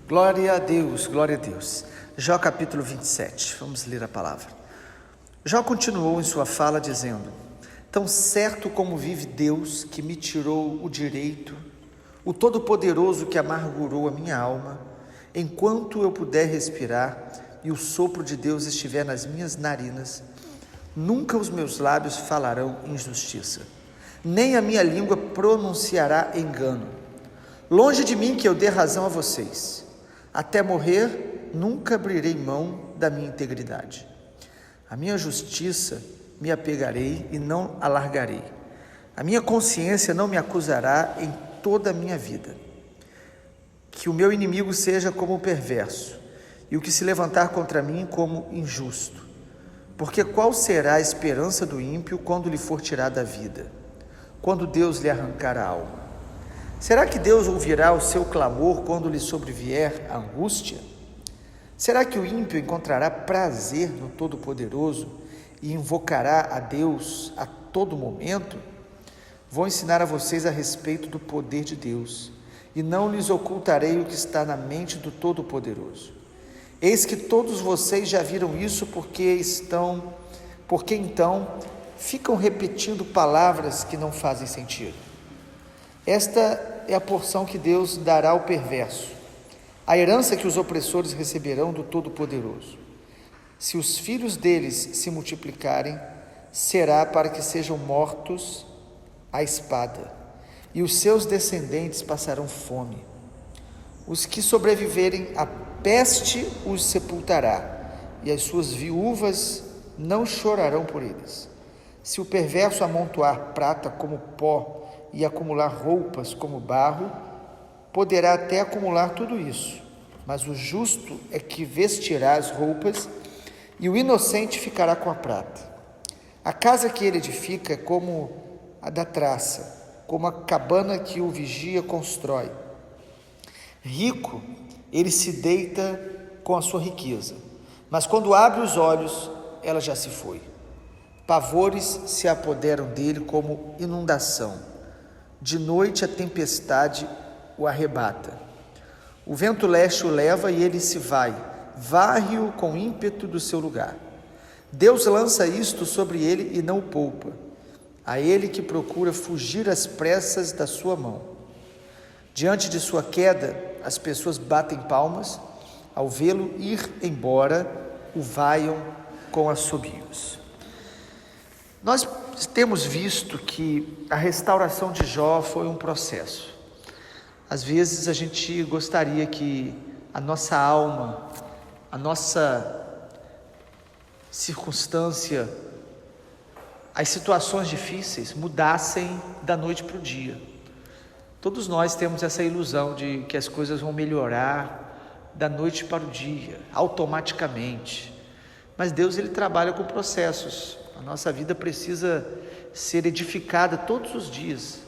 Glória a Deus, glória a Deus. Jó capítulo 27, vamos ler a palavra. Jó continuou em sua fala dizendo: tão certo como vive Deus que me tirou o direito, o Todo-Poderoso que amargurou a minha alma, enquanto eu puder respirar e o sopro de Deus estiver nas minhas narinas, nunca os meus lábios falarão injustiça, nem a minha língua pronunciará engano. Longe de mim que eu dê razão a vocês. Até morrer, nunca abrirei mão da minha integridade. A minha justiça me apegarei e não alargarei. A minha consciência não me acusará em toda a minha vida. Que o meu inimigo seja como o perverso, e o que se levantar contra mim como injusto. Porque qual será a esperança do ímpio quando lhe for tirada a vida? Quando Deus lhe arrancar a alma? Será que Deus ouvirá o seu clamor quando lhe sobrevier a angústia? Será que o ímpio encontrará prazer no Todo-Poderoso e invocará a Deus a todo momento? Vou ensinar a vocês a respeito do poder de Deus, e não lhes ocultarei o que está na mente do Todo-Poderoso. Eis que todos vocês já viram isso, porque então ficam repetindo palavras que não fazem sentido. Esta é a porção que Deus dará ao perverso, a herança que os opressores receberão do Todo-Poderoso. Se os filhos deles se multiplicarem, será para que sejam mortos à espada, e os seus descendentes passarão fome. Os que sobreviverem à peste os sepultará, e as suas viúvas não chorarão por eles. Se o perverso amontoar prata como pó e acumular roupas como barro, poderá até acumular tudo isso, mas o justo é que vestirá as roupas e o inocente ficará com a prata. A casa que ele edifica é como a da traça, como a cabana que o vigia constrói. Rico, ele se deita com a sua riqueza, mas quando abre os olhos, ela já se foi. Pavores se apoderam dele como inundação. De noite a tempestade o arrebata. O vento leste o leva e ele se vai, varre-o com ímpeto do seu lugar. Deus lança isto sobre ele e não o poupa. A ele que procura fugir às pressas da sua mão. Diante de sua queda, as pessoas batem palmas, ao vê-lo ir embora, o vaiam com assobios. Nós temos visto que a restauração de Jó foi um processo. Às vezes a gente gostaria que a nossa alma, a nossa circunstância, as situações difíceis mudassem da noite para o dia. Todos nós temos essa ilusão de que as coisas vão melhorar da noite para o dia, automaticamente. Mas Deus, ele trabalha com processos. A nossa vida precisa ser edificada todos os dias.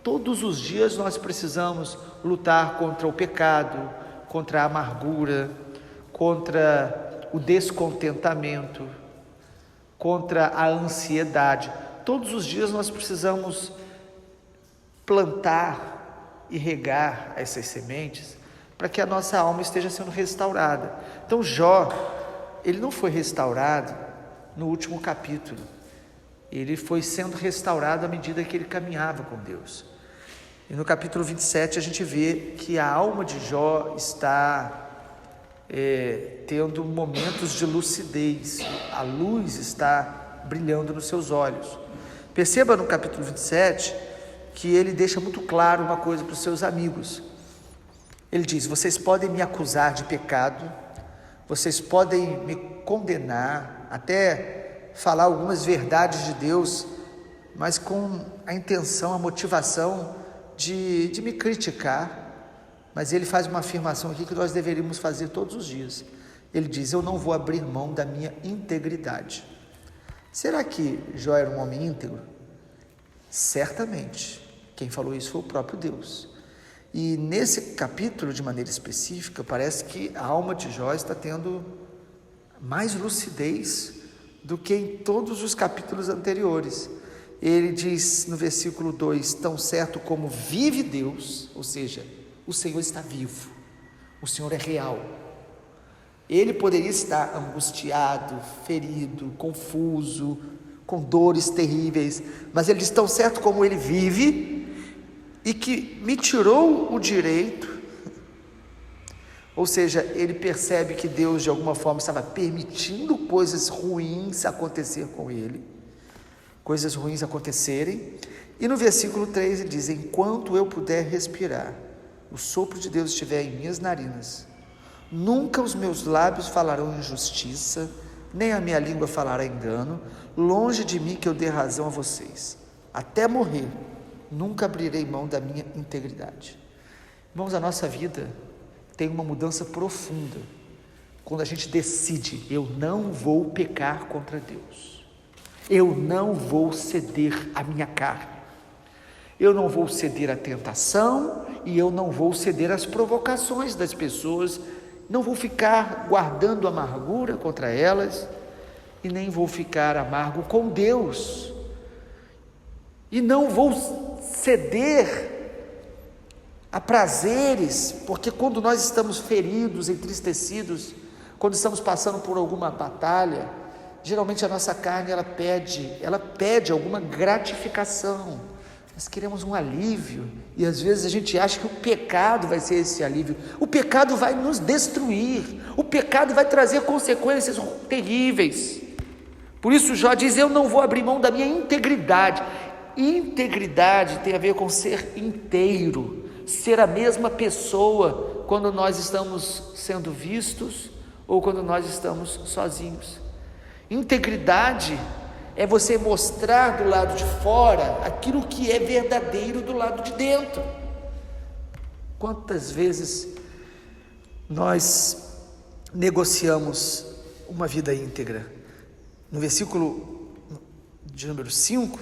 Todos os dias nós precisamos lutar contra o pecado, contra a amargura, contra o descontentamento, contra a ansiedade. Todos os dias nós precisamos plantar e regar essas sementes para que a nossa alma esteja sendo restaurada. Então Jó, ele não foi restaurado no último capítulo, ele foi sendo restaurado à medida que ele caminhava com Deus. E no capítulo 27 a gente vê que a alma de Jó está tendo momentos de lucidez, a luz está brilhando nos seus olhos. Perceba no capítulo 27 que ele deixa muito claro uma coisa para os seus amigos. Ele diz: vocês podem me acusar de pecado, vocês podem me condenar, até falar algumas verdades de Deus, mas com a intenção, a motivação de me criticar. Mas ele faz uma afirmação aqui que nós deveríamos fazer todos os dias. Ele diz: eu não vou abrir mão da minha integridade. Será que Jó era um homem íntegro? Certamente. Quem falou isso foi o próprio Deus. E nesse capítulo, de maneira específica, parece que a alma de Jó está tendo mais lucidez do que em todos os capítulos anteriores. Ele diz no versículo 2: tão certo como vive Deus, ou seja, o Senhor está vivo, O Senhor é real. Ele poderia estar angustiado, ferido, confuso, com dores terríveis, mas ele diz: tão certo como ele vive e que me tirou o direito. Ou seja, ele percebe que Deus de alguma forma estava permitindo coisas ruins acontecer com ele, coisas ruins acontecerem. E no versículo 3 ele diz: enquanto eu puder respirar, o sopro de Deus estiver em minhas narinas, nunca os meus lábios falarão injustiça, nem a minha língua falará engano. Longe de mim que eu dê razão a vocês. Até morrer, nunca abrirei mão da minha integridade. Irmãos, a nossa vida tem uma mudança profunda quando a gente decide: eu não vou pecar contra Deus, eu não vou ceder à minha carne, eu não vou ceder à tentação e eu não vou ceder às provocações das pessoas, não vou ficar guardando amargura contra elas e nem vou ficar amargo com Deus, e não vou ceder a prazeres, porque quando nós estamos feridos, entristecidos, quando estamos passando por alguma batalha, geralmente a nossa carne ela pede alguma gratificação. Nós queremos um alívio, e às vezes a gente acha que o pecado vai ser esse alívio. O pecado vai nos destruir, o pecado vai trazer consequências terríveis. Por isso Jó diz: eu não vou abrir mão da minha integridade. Integridade tem a ver com ser inteiro, ser a mesma pessoa quando nós estamos sendo vistos ou quando nós estamos sozinhos. Integridade é você mostrar do lado de fora aquilo que é verdadeiro do lado de dentro. Quantas vezes nós negociamos uma vida íntegra? No versículo de número 5,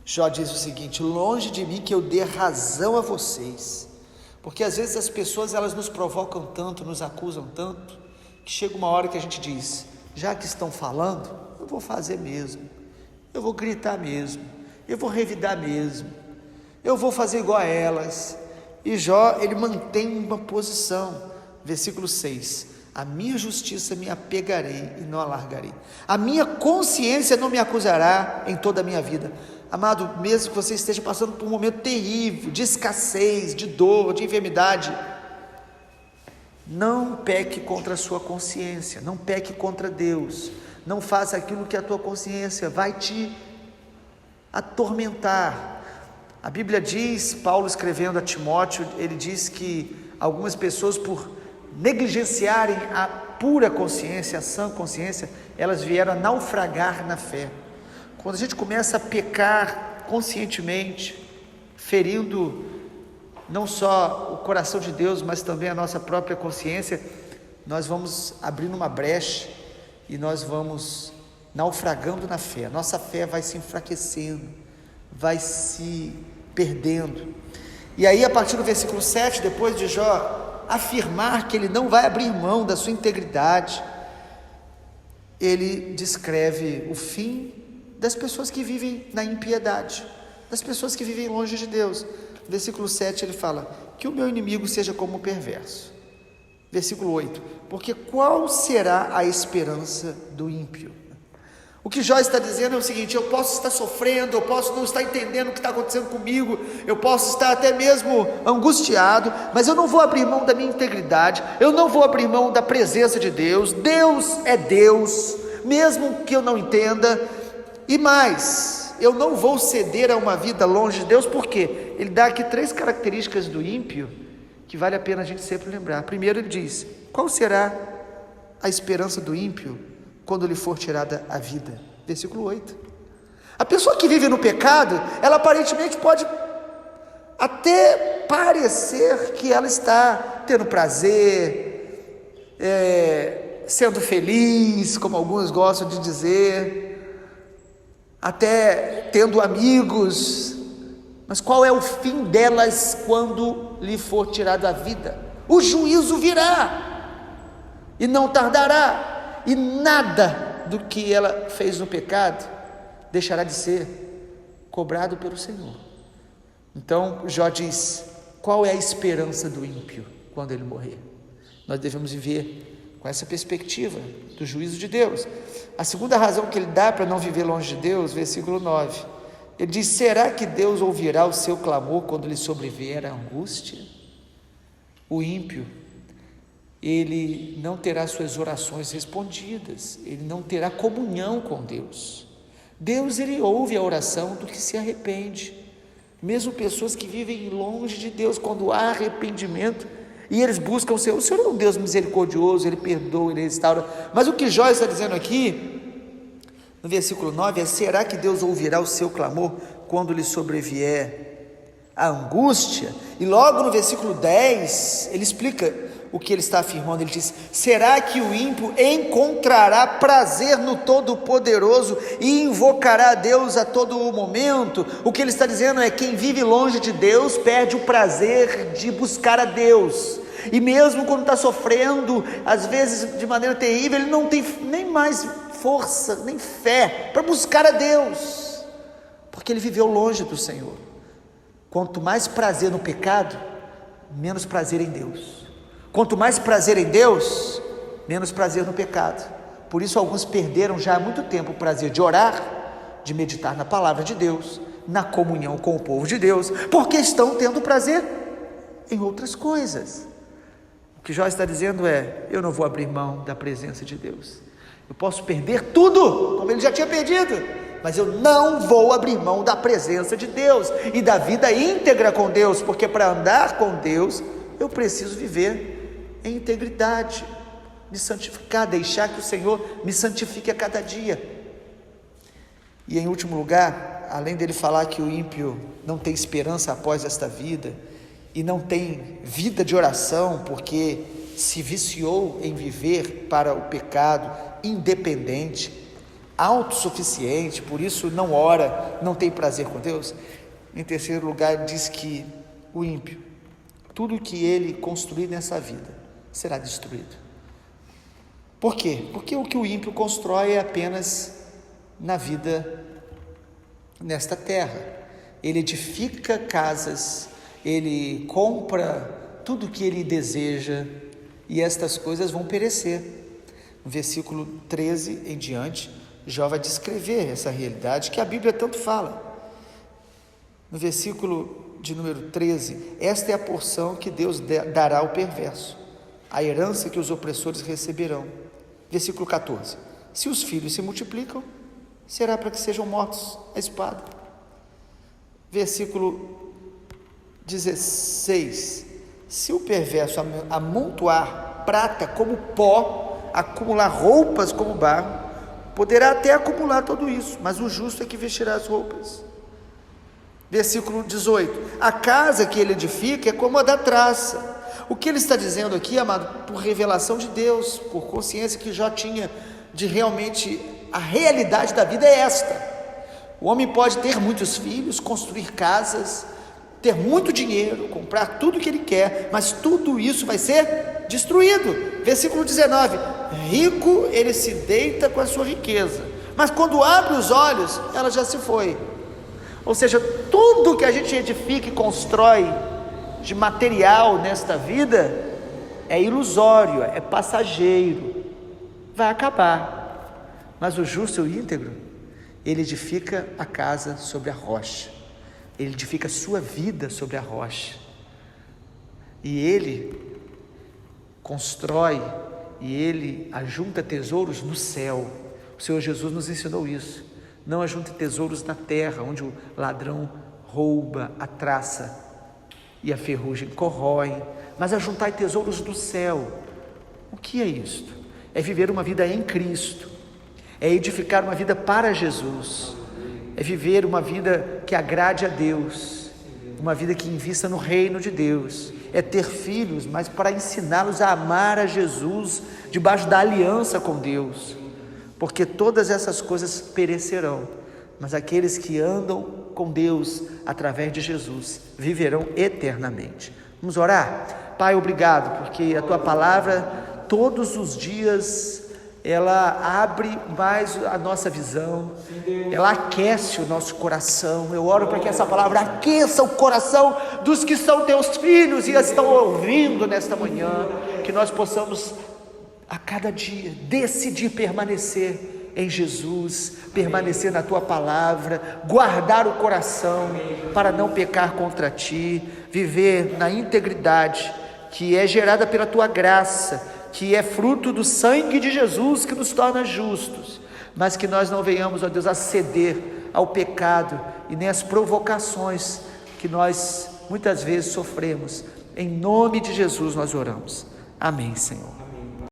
Jó diz o seguinte: longe de mim que eu dê razão a vocês, porque às vezes as pessoas elas nos provocam tanto, nos acusam tanto, que chega uma hora que a gente diz: já que estão falando, eu vou fazer mesmo, eu vou gritar mesmo, eu vou revidar mesmo, eu vou fazer igual a elas. E Jó, ele mantém uma posição. Versículo 6: a minha justiça me apegarei e não a largarei, a minha consciência não me acusará em toda a minha vida. Amado, mesmo que você esteja passando por um momento terrível, de escassez, de dor, de enfermidade, não peque contra a sua consciência, não peque contra Deus, não faça aquilo que a tua consciência vai te atormentar. A Bíblia diz, Paulo escrevendo a Timóteo, ele diz que algumas pessoas, por negligenciarem a pura consciência, a sã consciência, elas vieram a naufragar na fé. Quando a gente começa a pecar conscientemente, ferindo não só o coração de Deus, mas também a nossa própria consciência, nós vamos abrindo uma brecha e nós vamos naufragando na fé. A nossa fé vai se enfraquecendo, vai se perdendo. E aí, a partir do versículo 7, depois de Jó afirmar que ele não vai abrir mão da sua integridade, ele descreve o fim das pessoas que vivem na impiedade, das pessoas que vivem longe de Deus. Versículo 7 ele fala: que o meu inimigo seja como o perverso. Versículo 8: porque qual será a esperança do ímpio? O que Jó está dizendo é o seguinte: eu posso estar sofrendo, eu posso não estar entendendo o que está acontecendo comigo, eu posso estar até mesmo angustiado, mas eu não vou abrir mão da minha integridade, eu não vou abrir mão da presença de Deus. Deus é Deus, mesmo que eu não entenda. E mais, eu não vou ceder a uma vida longe de Deus, porque ele dá aqui 3 características do ímpio que vale a pena a gente sempre lembrar. Primeiro ele diz: qual será a esperança do ímpio quando lhe for tirada a vida? Versículo 8. A pessoa que vive no pecado, ela aparentemente pode até parecer que ela está tendo prazer, sendo feliz, como alguns gostam de dizer, até tendo amigos, mas qual é o fim delas quando lhe for tirada a vida? O juízo virá, e não tardará, e nada do que ela fez no pecado deixará de ser cobrado pelo Senhor. Então Jó diz: qual é a esperança do ímpio quando ele morrer? Nós devemos viver com essa perspectiva do juízo de Deus. A segunda razão que ele dá para não viver longe de Deus, versículo 9, ele diz: será que Deus ouvirá o seu clamor quando lhe sobrevier a angústia? O ímpio, ele não terá suas orações respondidas, ele não terá comunhão com Deus. Deus, ele ouve a oração do que se arrepende. Mesmo pessoas que vivem longe de Deus, quando há arrependimento e eles buscam o Senhor é um Deus misericordioso, ele perdoa, ele restaura. Mas o que Jó está dizendo aqui, no versículo 9, é: será que Deus ouvirá o seu clamor quando lhe sobrevier a angústia? E logo no versículo 10, ele explica o que ele está afirmando. Ele diz: será que o ímpio encontrará prazer no Todo-Poderoso e invocará a Deus a todo momento? O que ele está dizendo é: quem vive longe de Deus perde o prazer de buscar a Deus, e mesmo quando está sofrendo, às vezes de maneira terrível, ele não tem nem mais força, nem fé para buscar a Deus, porque ele viveu longe do Senhor. Quanto mais prazer no pecado, menos prazer em Deus. Quanto mais prazer em Deus, menos prazer no pecado. Por isso alguns perderam já há muito tempo o prazer de orar, de meditar na palavra de Deus, na comunhão com o povo de Deus, porque estão tendo prazer em outras coisas. O que Jó está dizendo é: eu não vou abrir mão da presença de Deus. Eu posso perder tudo, como ele já tinha perdido, mas eu não vou abrir mão da presença de Deus e da vida íntegra com Deus, porque para andar com Deus, eu preciso viver em integridade, me santificar, deixar que o Senhor me santifique a cada dia. E em último lugar, além dele falar que o ímpio não tem esperança após esta vida, e não tem vida de oração, porque se viciou em viver para o pecado, independente, autossuficiente, por isso não ora, não tem prazer com Deus. Em terceiro lugar, ele diz que o ímpio, tudo que ele construir nessa vida será destruído. Por quê? Porque o que o ímpio constrói é apenas na vida nesta terra. Ele edifica casas, ele compra tudo que ele deseja, e estas coisas vão perecer. No versículo 13 em diante, Jó vai descrever essa realidade que a Bíblia tanto fala. No versículo de número 13, esta é a porção que Deus dará ao perverso, a herança que os opressores receberão. Versículo 14, se os filhos se multiplicam, será para que sejam mortos a espada. Versículo 16, se o perverso amontoar prata como pó, acumular roupas como barro, poderá até acumular tudo isso, mas o justo é que vestirá as roupas. Versículo 18, a casa que ele edifica é como a da traça. O que ele está dizendo aqui, amado, por revelação de Deus, por consciência que Jó tinha de realmente a realidade da vida é esta: o homem pode ter muitos filhos, construir casas, ter muito dinheiro, comprar tudo que ele quer, mas tudo isso vai ser destruído. Versículo 19, rico ele se deita com a sua riqueza, mas quando abre os olhos, ela já se foi. Ou seja, tudo que a gente edifica e constrói de material nesta vida é ilusório, é passageiro, vai acabar. Mas o justo e o íntegro, ele edifica a casa sobre a rocha, ele edifica a sua vida sobre a rocha, e ele constrói, e ele ajunta tesouros no céu. O Senhor Jesus nos ensinou isso: não ajunte tesouros na terra, onde o ladrão rouba, a traça e a ferrugem corroem, mas ajuntai tesouros do céu. O que é isto? É viver uma vida em Cristo, é edificar uma vida para Jesus, é viver uma vida que agrade a Deus, uma vida que invista no reino de Deus, é ter filhos, mas para ensiná-los a amar a Jesus, debaixo da aliança com Deus, porque todas essas coisas perecerão, mas aqueles que andam com Deus através de Jesus viverão eternamente. Vamos orar? Pai, obrigado, porque a tua palavra todos os dias ela abre mais a nossa visão, ela aquece o nosso coração. Eu oro para que essa palavra aqueça o coração dos que são teus filhos e estão ouvindo nesta manhã. que nós possamos a cada dia decidir permanecer em Jesus, permanecer na tua palavra, guardar o coração para não pecar contra ti, viver na integridade que é gerada pela tua graça, que é fruto do sangue de Jesus que nos torna justos, mas que nós não venhamos, ó Deus, a ceder ao pecado e nem às provocações que nós muitas vezes sofremos. Em nome de Jesus nós oramos. Amém, Senhor.